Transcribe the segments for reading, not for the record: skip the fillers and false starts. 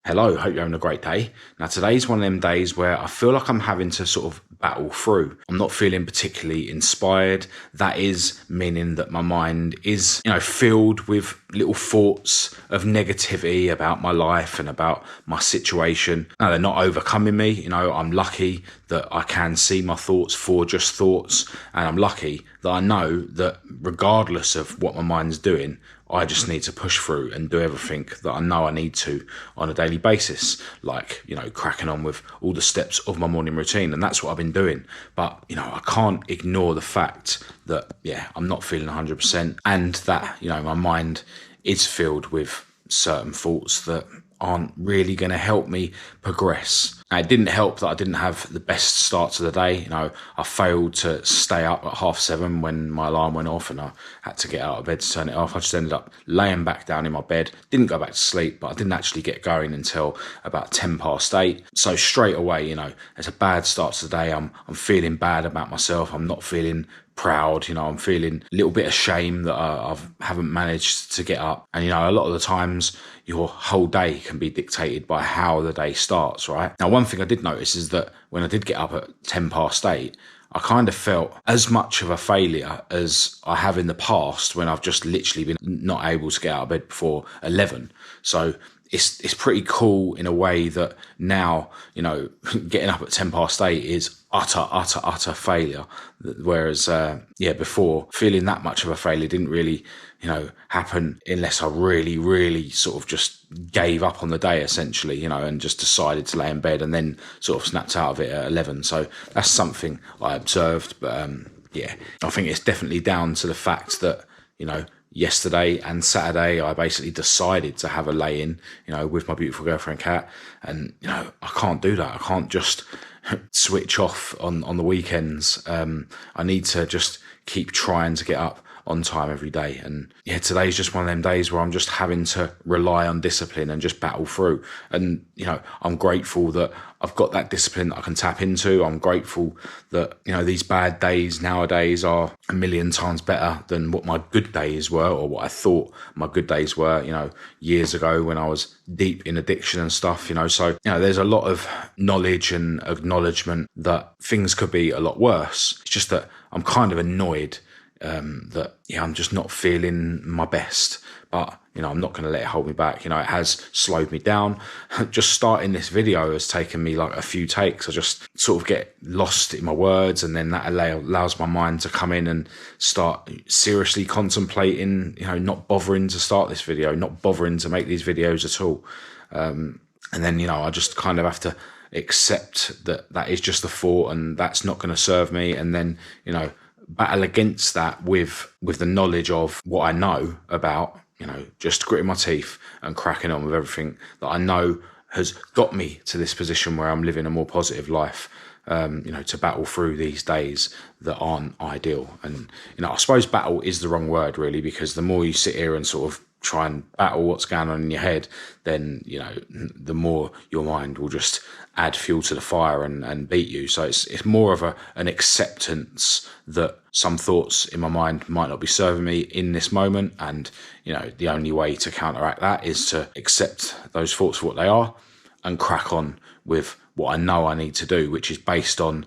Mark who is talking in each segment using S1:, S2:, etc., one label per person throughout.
S1: Hello, hope you're having a great day. Now, today's one of them days where I feel like I'm having to sort of battle through. I'm not feeling particularly inspired. That is meaning that my mind is, filled with little thoughts of negativity about my life and about my situation. Now, they're not overcoming me. I'm lucky that I can see my thoughts for just thoughts. And I'm lucky that I know that regardless of what my mind's doing, I just need to push through and do everything that I know I need to on a daily basis, like, cracking on with all the steps of my morning routine. And that's what I've been doing. But, I can't ignore the fact that, I'm not feeling 100% and that, my mind is filled with certain thoughts that aren't really going to help me progress. Now, it didn't help that I didn't have the best start to the day. I failed to stay up at 7:30 when my alarm went off and I had to get out of bed to turn it off. I just ended up laying back down in my bed, didn't go back to sleep, but I didn't actually get going until about 8:10. So straight away, it's a bad start to the day. I'm feeling bad about myself. I'm not feeling proud. I'm feeling a little bit of shame that I haven't managed to get up. And, a lot of the times your whole day can be dictated by how the day starts, right? Now, one thing I did notice is that when I did get up at 8:10, I kind of felt as much of a failure as I have in the past when I've just literally been not able to get out of bed before 11. So it's pretty cool in a way that now, getting up at 8:10 is utter failure. Whereas, before, feeling that much of a failure didn't really, happen unless I really, really sort of just gave up on the day, essentially, and just decided to lay in bed and then sort of snapped out of it at 11. So that's something I observed. But, I think it's definitely down to the fact that, yesterday and Saturday, I basically decided to have a lay-in, with my beautiful girlfriend, Kat. And, I can't do that. I can't just switch off on the weekends. I need to just keep trying to get up on time every day. And today's just one of them days where I'm just having to rely on discipline and just battle through. And, I'm grateful that I've got that discipline that I can tap into. I'm grateful that, these bad days nowadays are a million times better than what my good days were or what I thought my good days were, years ago when I was deep in addiction and stuff, So, there's a lot of knowledge and acknowledgement that things could be a lot worse. It's just that I'm kind of annoyed that I'm just not feeling my best, but I'm not going to let it hold me back. It has slowed me down. Just starting this video has taken me like a few takes. I just sort of get lost in my words, and then that allows my mind to come in and start seriously contemplating, not bothering to start this video, not bothering to make these videos at all. And then, I just kind of have to accept that is just a thought and that's not going to serve me. And then, battle against that with the knowledge of what I know about, just gritting my teeth and cracking on with everything that I know has got me to this position where I'm living a more positive life, to battle through these days that aren't ideal. And, I suppose battle is the wrong word really, because the more you sit here and sort of try and battle what's going on in your head, then, the more your mind will just add fuel to the fire and beat you. So it's more of an acceptance that some thoughts in my mind might not be serving me in this moment. And, the only way to counteract that is to accept those thoughts for what they are and crack on with what I know I need to do, which is based on,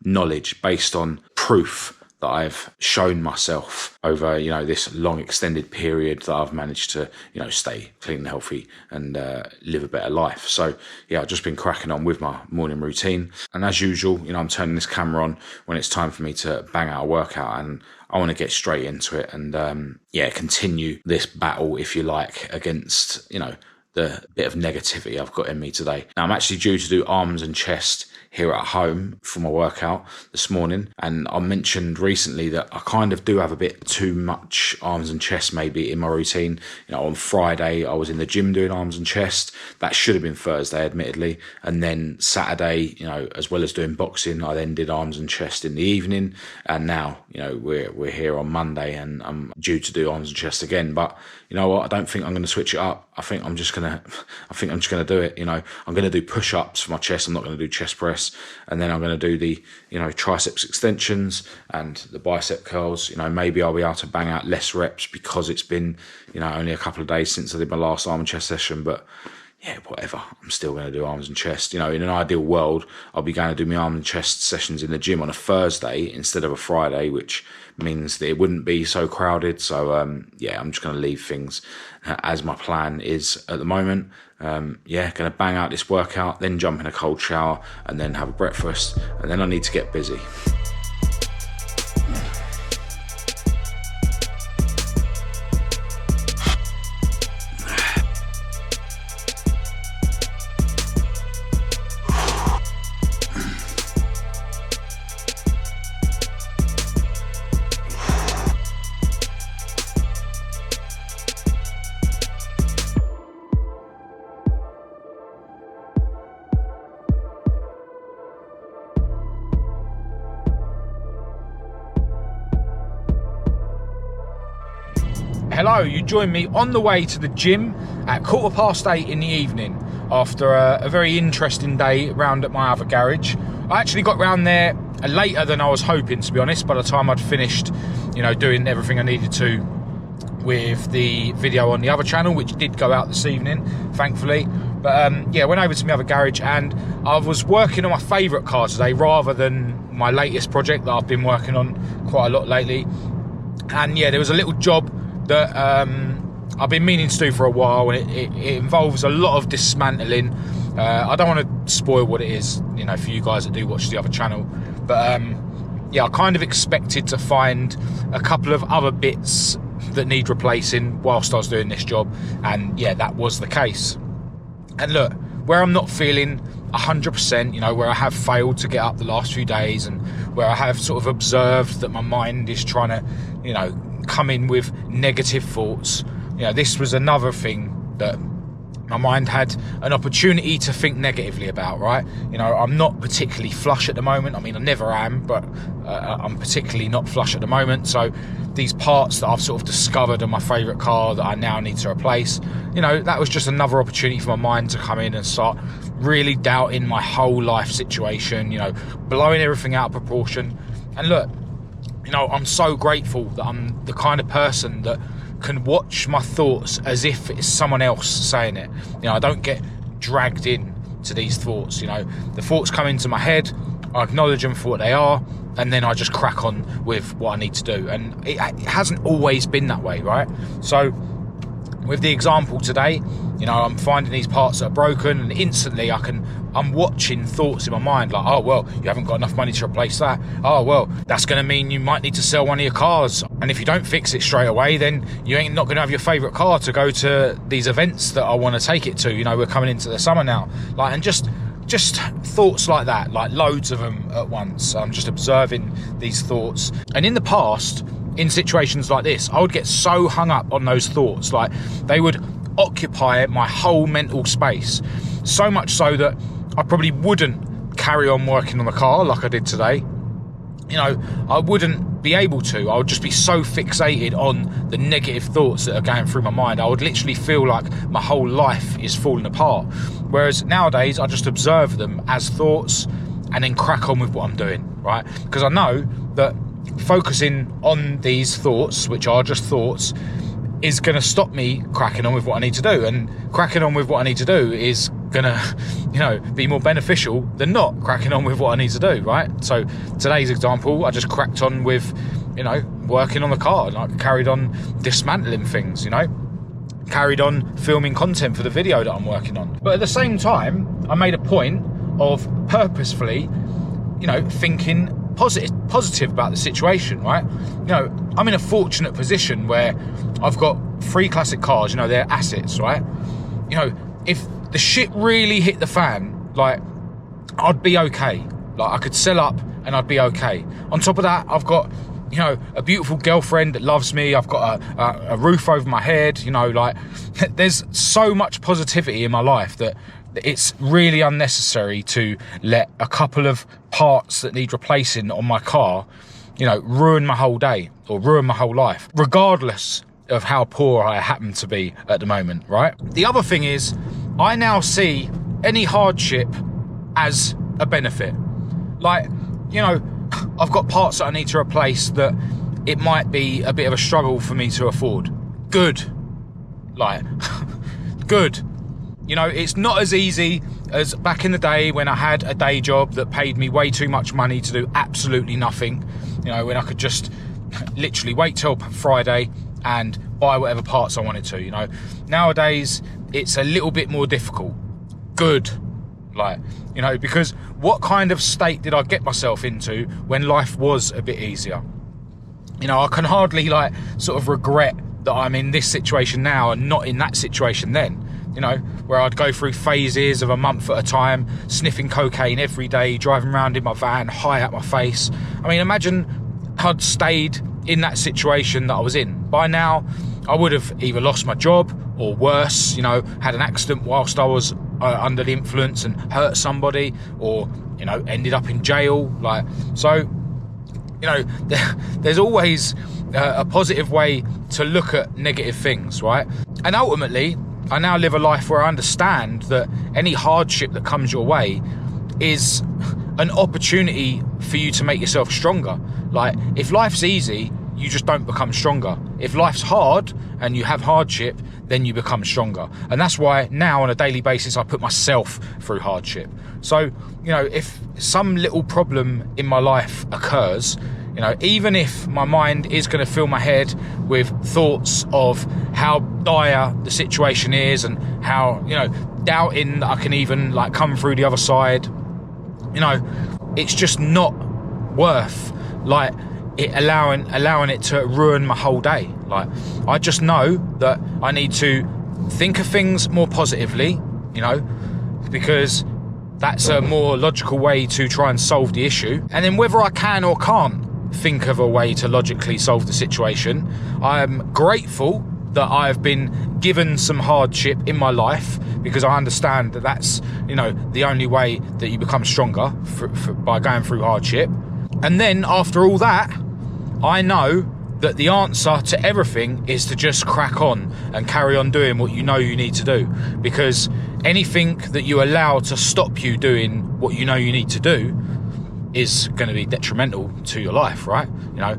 S1: knowledge, based on proof that I've shown myself over, this long extended period that I've managed to, stay clean and healthy and live a better life. So, I've just been cracking on with my morning routine. And as usual, I'm turning this camera on when it's time for me to bang out a workout, and I want to get straight into it and, continue this battle, if you like, against, the bit of negativity I've got in me today. Now, I'm actually due to do arms and chest here at home for my workout this morning, and I mentioned recently that I kind of do have a bit too much arms and chest maybe in my routine. On Friday I was in the gym doing arms and chest. That should have been Thursday, admittedly, and then Saturday, as well as doing boxing, I then did arms and chest in the evening, and now we're here on Monday and I'm due to do arms and chest again. But you know what, I don't think I'm going to switch it up. I think I'm just going to do it. I'm going to do push-ups for my chest. I'm not going to do chest press. And then I'm going to do the, triceps extensions and the bicep curls. Maybe I'll be able to bang out less reps because it's been, only a couple of days since I did my last arm and chest session. But, yeah, whatever. I'm still going to do arms and chest. You know, in an ideal world, I'll be going to do my arm and chest sessions in the gym on a Thursday instead of a Friday, which means that it wouldn't be so crowded. So, yeah, I'm just going to leave things as my plan is at the moment. Yeah, going to bang out this workout, then jump in a cold shower, and then have a breakfast, and then I need to get busy.
S2: Hello, you join me on the way to the gym at 8:15 in the evening after a very interesting day round at my other garage. I actually got round there later than I was hoping, to be honest, by the time I'd finished, you know, doing everything I needed to with the video on the other channel, which did go out this evening, thankfully. But yeah, went over to my other garage and I was working on my favourite car today rather than my latest project that I've been working on quite a lot lately. And yeah, there was a little job that I've been meaning to do for a while, and it involves a lot of dismantling. I don't want to spoil what it is, you know, for you guys that do watch the other channel, but yeah, I kind of expected to find a couple of other bits that need replacing whilst I was doing this job, and yeah, that was the case. And look, where I'm not feeling 100%, you know, where I have failed to get up the last few days, and where I have sort of observed that my mind is trying to, you know, come in with negative thoughts, you know, this was another thing that my mind had an opportunity to think negatively about, right? You know, I'm not particularly flush at the moment. I mean, I never am, but I'm particularly not flush at the moment. So these parts that I've sort of discovered in my favourite car that I now need to replace, you know, that was just another opportunity for my mind to come in and start really doubting my whole life situation, you know, blowing everything out of proportion. And look, you know, I'm so grateful that I'm the kind of person that can watch my thoughts as if it's someone else saying it. You know, I don't get dragged in to these thoughts. You know, the thoughts come into my head, I acknowledge them for what they are, and then I just crack on with what I need to do. And it hasn't always been that way, right? So with the example today, you know, I'm finding these parts that are broken, and instantly I'm watching thoughts in my mind like, oh, well, you haven't got enough money to replace that. Oh, well, that's going to mean you might need to sell one of your cars. And if you don't fix it straight away, then you ain't not going to have your favourite car to go to these events that I want to take it to. You know, we're coming into the summer now. Like, and just thoughts like that, like loads of them at once. I'm just observing these thoughts. And in the past, in situations like this, I would get so hung up on those thoughts. Like, they would occupy my whole mental space. So much so that I probably wouldn't carry on working on the car like I did today. You know, I wouldn't be able to. I would just be so fixated on the negative thoughts that are going through my mind. I would literally feel like my whole life is falling apart. Whereas nowadays, I just observe them as thoughts and then crack on with what I'm doing, right? Because I know that focusing on these thoughts, which are just thoughts, is going to stop me cracking on with what I need to do. And cracking on with what I need to do is going to, you know, be more beneficial than not cracking on with what I need to do, right? So today's example, I just cracked on with, you know, working on the car. And I carried on dismantling things, you know, carried on filming content for the video that I'm working on. But at the same time, I made a point of purposefully, you know, thinking positive about the situation, right? You know, I'm in a fortunate position where I've got 3 classic cars, you know, they're assets, right? You know, if the shit really hit the fan, like, I'd be okay. Like, I could sell up and I'd be okay. On top of that, I've got, you know, a beautiful girlfriend that loves me. I've got a roof over my head, you know, like, there's so much positivity in my life that it's really unnecessary to let a couple of parts that need replacing on my car, you know, ruin my whole day or ruin my whole life, regardless of how poor I happen to be at the moment, right? The other thing is, I now see any hardship as a benefit. Like, you know, I've got parts that I need to replace that it might be a bit of a struggle for me to afford. Good. Like, good. You know, it's not as easy as back in the day when I had a day job that paid me way too much money to do absolutely nothing. You know, when I could just literally wait till Friday and buy whatever parts I wanted to, you know. Nowadays, it's a little bit more difficult. Good. Like, you know, because what kind of state did I get myself into when life was a bit easier? You know, I can hardly, like, sort of regret that I'm in this situation now and not in that situation then. You know, where I'd go through phases of a month at a time, sniffing cocaine every day, driving around in my van, high at my face. I mean, imagine I'd stayed in that situation that I was in. By now, I would have either lost my job or worse, you know, had an accident whilst I was under the influence and hurt somebody, or, you know, ended up in jail. Like, so, you know, there's always a positive way to look at negative things, right? And ultimately, I now live a life where I understand that any hardship that comes your way is an opportunity for you to make yourself stronger. Like, if life's easy, you just don't become stronger. If life's hard and you have hardship, then you become stronger. And that's why now on a daily basis, I put myself through hardship. So, you know, if some little problem in my life occurs, you know, even if my mind is going to fill my head with thoughts of how dire the situation is and how, you know, doubting that I can even, like, come through the other side, you know, it's just not worth, like, it allowing it to ruin my whole day. Like, I just know that I need to think of things more positively, you know, because that's a more logical way to try and solve the issue. And then whether I can or can't think of a way to logically solve the situation, I'm grateful that I've been given some hardship in my life, because I understand that that's, you know, the only way that you become stronger by going through hardship. And then after all that, I know that the answer to everything is to just crack on and carry on doing what you know you need to do, because anything that you allow to stop you doing what you know you need to do is going to be detrimental to your life, right? You know,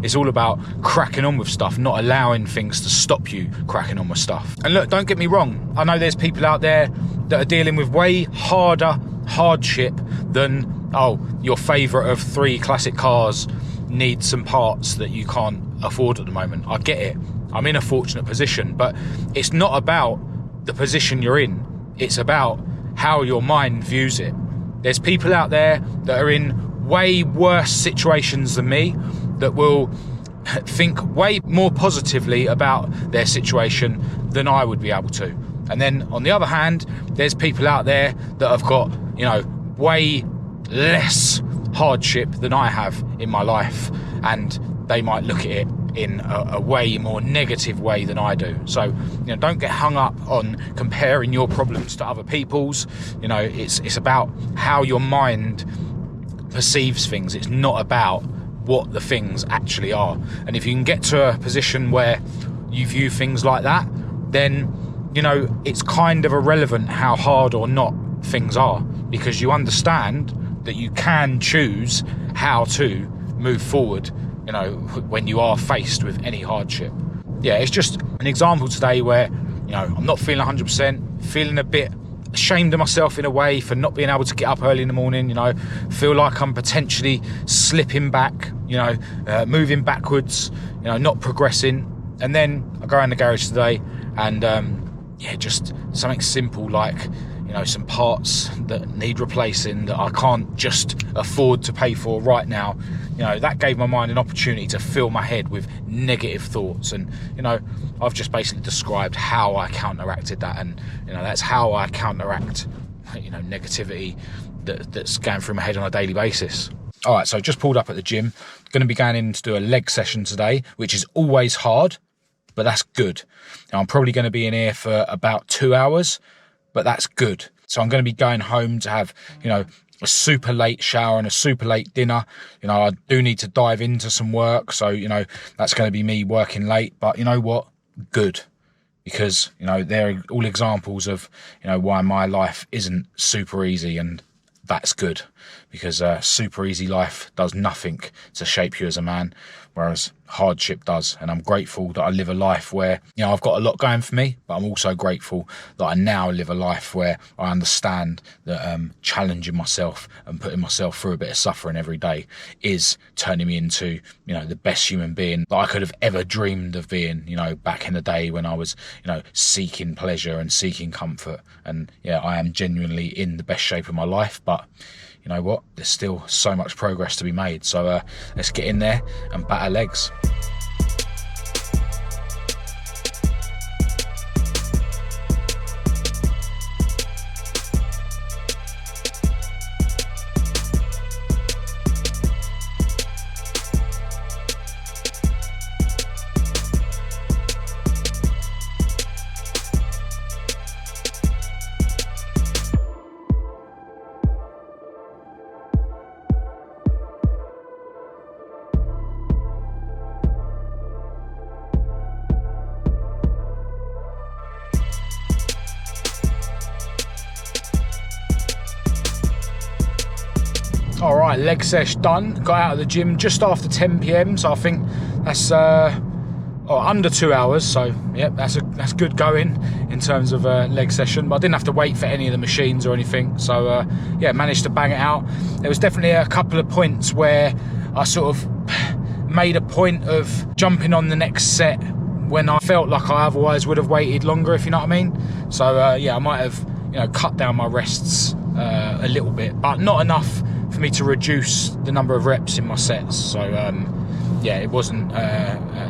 S2: it's all about cracking on with stuff, not allowing things to stop you cracking on with stuff. And look, don't get me wrong, I know there's people out there that are dealing with way harder hardship than, oh, your favourite of 3 classic cars needs some parts that you can't afford at the moment. I get it. I'm in a fortunate position, but it's not about the position you're in. It's about how your mind views it. There's people out there that are in way worse situations than me that will think way more positively about their situation than I would be able to. And then on the other hand, there's people out there that have got, you know, way less hardship than I have in my life, and they might look at it in a way more negative way than I do. So, you know, don't get hung up on comparing your problems to other people's. You know, it's about how your mind perceives things. It's not about what the things actually are. And if you can get to a position where you view things like that, then, you know, it's kind of irrelevant how hard or not things are, because you understand that you can choose how to move forward, you know, when you are faced with any hardship. Yeah, it's just an example today where, you know, I'm not feeling 100%, feeling a bit ashamed of myself in a way for not being able to get up early in the morning, you know, feel like I'm potentially slipping back, you know, moving backwards, you know, not progressing. And then I go in the garage today and, yeah, just something simple like, you know, some parts that need replacing that I can't just afford to pay for right now. You know, that gave my mind an opportunity to fill my head with negative thoughts. And, you know, I've just basically described how I counteracted that. And, you know, that's how I counteract, you know, negativity that's going through my head on a daily basis. All right, so just pulled up at the gym. Going to be going in to do a leg session today, which is always hard, but that's good. Now, I'm probably going to be in here for about 2 hours, but that's good. So I'm going to be going home to have, you know, a super late shower and a super late dinner. You know, I do need to dive into some work. So, you know, that's going to be me working late. But you know what? Good. Because, you know, they're all examples of, you know, why my life isn't super easy, and that's good, because super easy life does nothing to shape you as a man. whereas hardship does. And I'm grateful that I live a life where, you know, I've got a lot going for me, but I'm also grateful that I now live a life where I understand that challenging myself and putting myself through a bit of suffering every day is turning me into, you know, the best human being that I could have ever dreamed of being, you know, back in the day when I was, you know, seeking pleasure and seeking comfort. And yeah, I am genuinely in the best shape of my life, but you know what, there's still so much progress to be made. So let's get in there and batter legs. All right, leg sesh done. Got out of the gym just after 10 p.m. So I think that's under 2 hours. So yeah, that's good going in terms of leg session. But I didn't have to wait for any of the machines or anything. So yeah, managed to bang it out. There was definitely a couple of points where I sort of made a point of jumping on the next set when I felt like I otherwise would have waited longer, if you know what I mean. So yeah, I might have, you know, cut down my rests a little bit, but not enough for me to reduce the number of reps in my sets. So yeah, it wasn't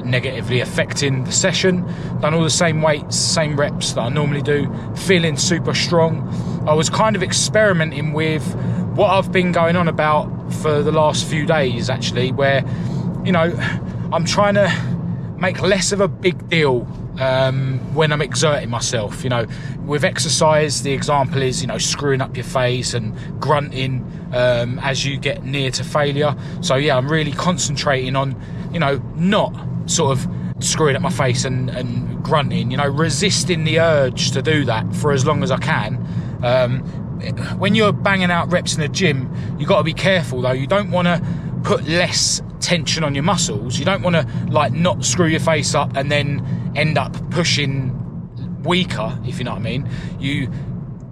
S2: negatively affecting the session. Done all the same weights, same reps that I normally do, feeling super strong. I was kind of experimenting with what I've been going on about for the last few days, actually, where, you know, I'm trying to make less of a big deal when I'm exerting myself. You know, with exercise, the example is, you know, screwing up your face and grunting as you get near to failure. So yeah, I'm really concentrating on, you know, not sort of screwing up my face and grunting, you know, resisting the urge to do that for as long as I can. When you're banging out reps in the gym, you've got to be careful though. You don't want to put less tension on your muscles. You don't want to like not screw your face up and then end up pushing weaker, if you know what I mean. You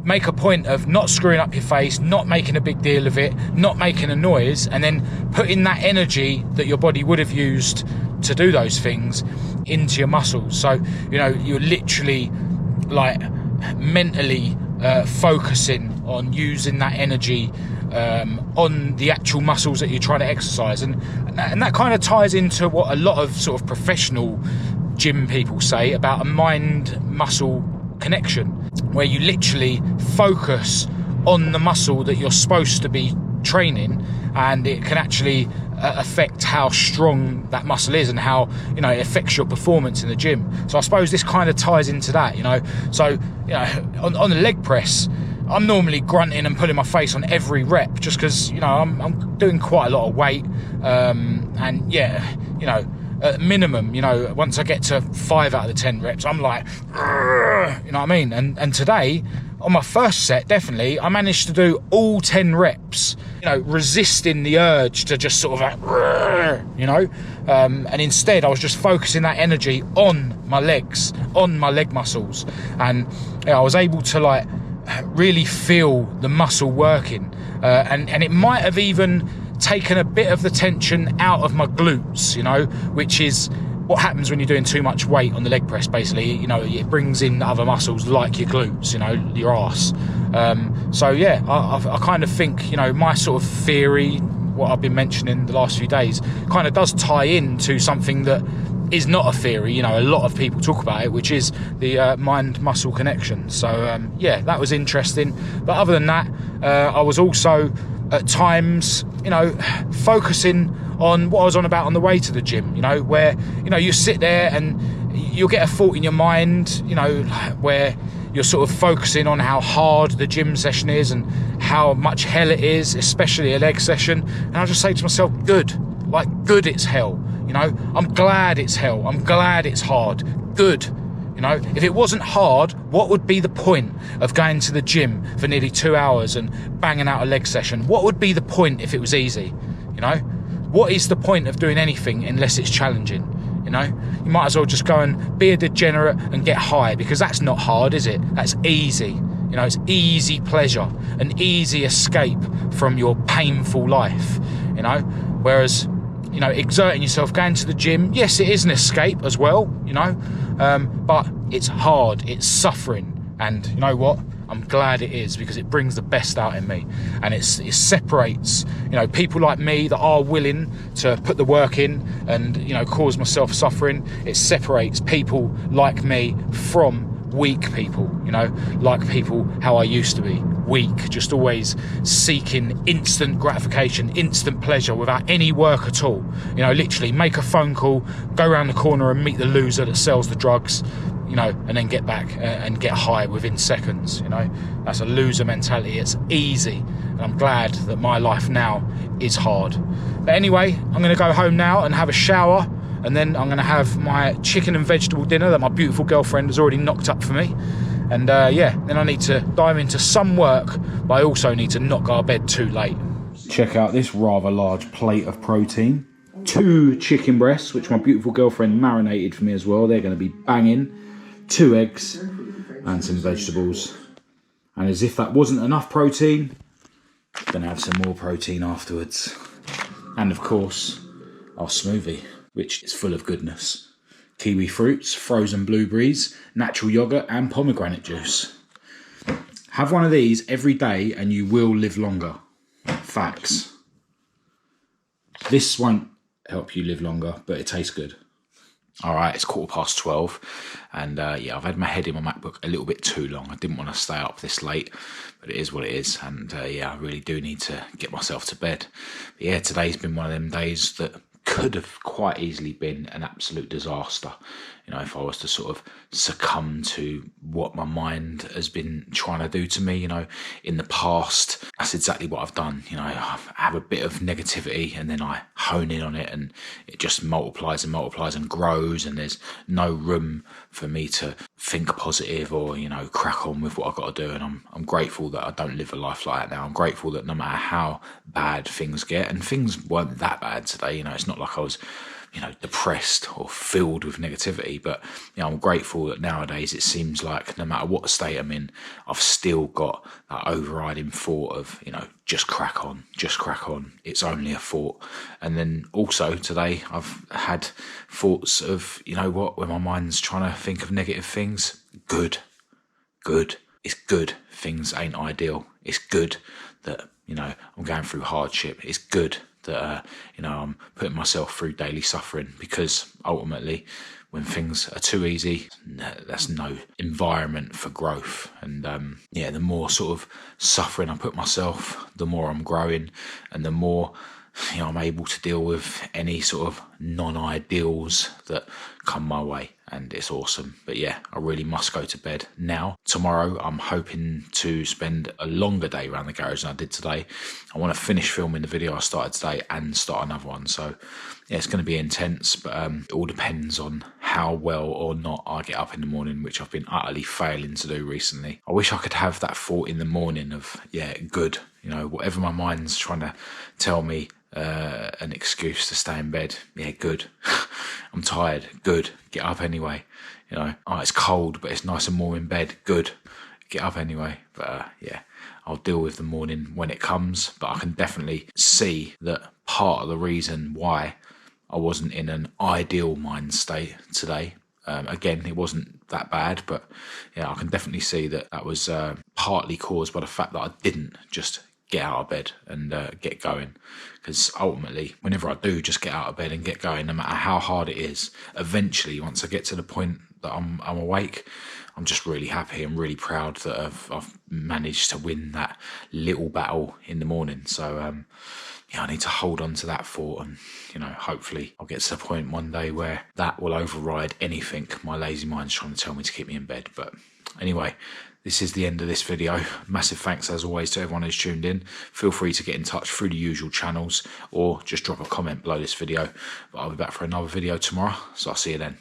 S2: make a point of not screwing up your face, not making a big deal of it, not making a noise, and then putting that energy that your body would have used to do those things into your muscles. So, you know, you're literally like mentally focusing on using that energy on the actual muscles that you're trying to exercise, and that kind of ties into what a lot of sort of professional gym people say about a mind-muscle connection, where you literally focus on the muscle that you're supposed to be training, and it can actually affect how strong that muscle is and how, you know, it affects your performance in the gym. So I suppose this kind of ties into that, you know. So, you know, on the leg press, I'm normally grunting and putting my face on every rep just because, you know, I'm doing quite a lot of weight, and yeah, you know, at minimum, you know, once I get to 5 out of the 10 reps, I'm like, you know what I mean? And today, on my first set, definitely, I managed to do all 10 reps, you know, resisting the urge to just sort of like, you know, and instead I was just focusing that energy on my legs, on my leg muscles. And you know, I was able to like really feel the muscle working, and it might have even taken a bit of the tension out of my glutes, you know, which is what happens when you're doing too much weight on the leg press. Basically, you know, it brings in other muscles like your glutes, you know, your ass. So yeah, I kind of think, you know, my sort of theory, what I've been mentioning the last few days, kind of does tie into something that is not a theory. You know, a lot of people talk about it, which is the mind-muscle connection. So yeah, that was interesting. But other than that, I was also at times, you know, focusing on what I was on about on the way to the gym, you know, where, you know, you sit there and you'll get a thought in your mind, you know, where you're sort of focusing on how hard the gym session is and how much hell it is, especially a leg session. And I just say to myself, good, like good it's hell, you know, I'm glad it's hell, I'm glad it's hard, good. You know, if it wasn't hard, what would be the point of going to the gym for nearly 2 hours and banging out a leg session? What would be the point if it was easy? You know, what is the point of doing anything unless it's challenging? You know, you might as well just go and be a degenerate and get high, because that's not hard, is it? That's easy. You know, it's easy pleasure, an easy escape from your painful life, you know. Whereas, you know, exerting yourself, going to the gym, yes, it is an escape as well, you know, but it's hard, it's suffering. And you know what? I'm glad it is, because it brings the best out in me, and it separates, you know, people like me that are willing to put the work in and, you know, cause myself suffering. It separates people like me from weak people, you know, like people how I used to be, weak, just always seeking instant gratification, instant pleasure without any work at all. You know, literally make a phone call, go around the corner and meet the loser that sells the drugs, you know, and then get back and get high within seconds. You know, that's a loser mentality. It's easy, and I'm glad that my life now is hard. But anyway, I'm going to go home now and have a shower, and then I'm going to have my chicken and vegetable dinner that my beautiful girlfriend has already knocked up for me. And yeah, then I need to dive into some work, but I also need to not go to bed too late. Check out this rather large plate of protein. 2 chicken breasts, which my beautiful girlfriend marinated for me as well. They're going to be banging. 2 eggs and some vegetables. And as if that wasn't enough protein, I'm going to have some more protein afterwards. And of course, our smoothie, which is full of goodness. Kiwi fruits, frozen blueberries, natural yogurt and pomegranate juice. Have one of these every day and you will live longer. Facts. This won't help you live longer, but it tastes good. All right, it's 12:15, and yeah, I've had my head in my MacBook a little bit too long. I didn't want to stay up this late, but it is what it is, and yeah, I really do need to get myself to bed. But yeah, today's been one of them days that could have quite easily been an absolute disaster. You know, if I was to sort of succumb to what my mind has been trying to do to me, you know, in the past, that's exactly what I've done. You know, I have a bit of negativity and then I hone in on it and it just multiplies and multiplies and grows, and there's no room for me to think positive or, you know, crack on with what I've got to do. And I'm grateful that I don't live a life like that now. I'm grateful that no matter how bad things get, and things weren't that bad today, you know, it's not like I was, you know, depressed or filled with negativity, but you know, I'm grateful that nowadays it seems like no matter what state I'm in, I've still got that overriding thought of, you know, just crack on, it's only a thought. And then also today I've had thoughts of, you know what, when my mind's trying to think of negative things, good, it's good things ain't ideal. It's good that, you know, I'm going through hardship. It's good that, you know, I'm putting myself through daily suffering, because ultimately when things are too easy, that's no environment for growth. And yeah, the more sort of suffering I put myself, the more I'm growing, and the more, you know, I'm able to deal with any sort of non-ideals that come my way, and it's awesome. But yeah, I really must go to bed now. Tomorrow I'm hoping to spend a longer day around the garage than I did today. I want to finish filming the video I started today and start another one. So yeah, it's going to be intense, but it all depends on how well or not I get up in the morning, which I've been utterly failing to do recently. I wish I could have that thought in the morning of, yeah, good, you know, whatever my mind's trying to tell me, an excuse to stay in bed. Yeah, good. I'm tired. Good. Get up anyway. You know, oh, it's cold, but it's nice and warm in bed. Good. Get up anyway. But yeah, I'll deal with the morning when it comes. But I can definitely see that part of the reason why I wasn't in an ideal mind state today. Again, it wasn't that bad, but yeah, I can definitely see that that was partly caused by the fact that I didn't just get out of bed and get going. Because ultimately, whenever I do just get out of bed and get going, no matter how hard it is, eventually, once I get to the point that I'm awake, I'm just really happy and really proud that I've managed to win that little battle in the morning. So yeah, I need to hold on to that thought, and you know, hopefully I'll get to the point one day where that will override anything my lazy mind's trying to tell me to keep me in bed. But anyway, this is the end of this video. Massive thanks as always to everyone who's tuned in. Feel free to get in touch through the usual channels or just drop a comment below this video. But I'll be back for another video tomorrow, so I'll see you then.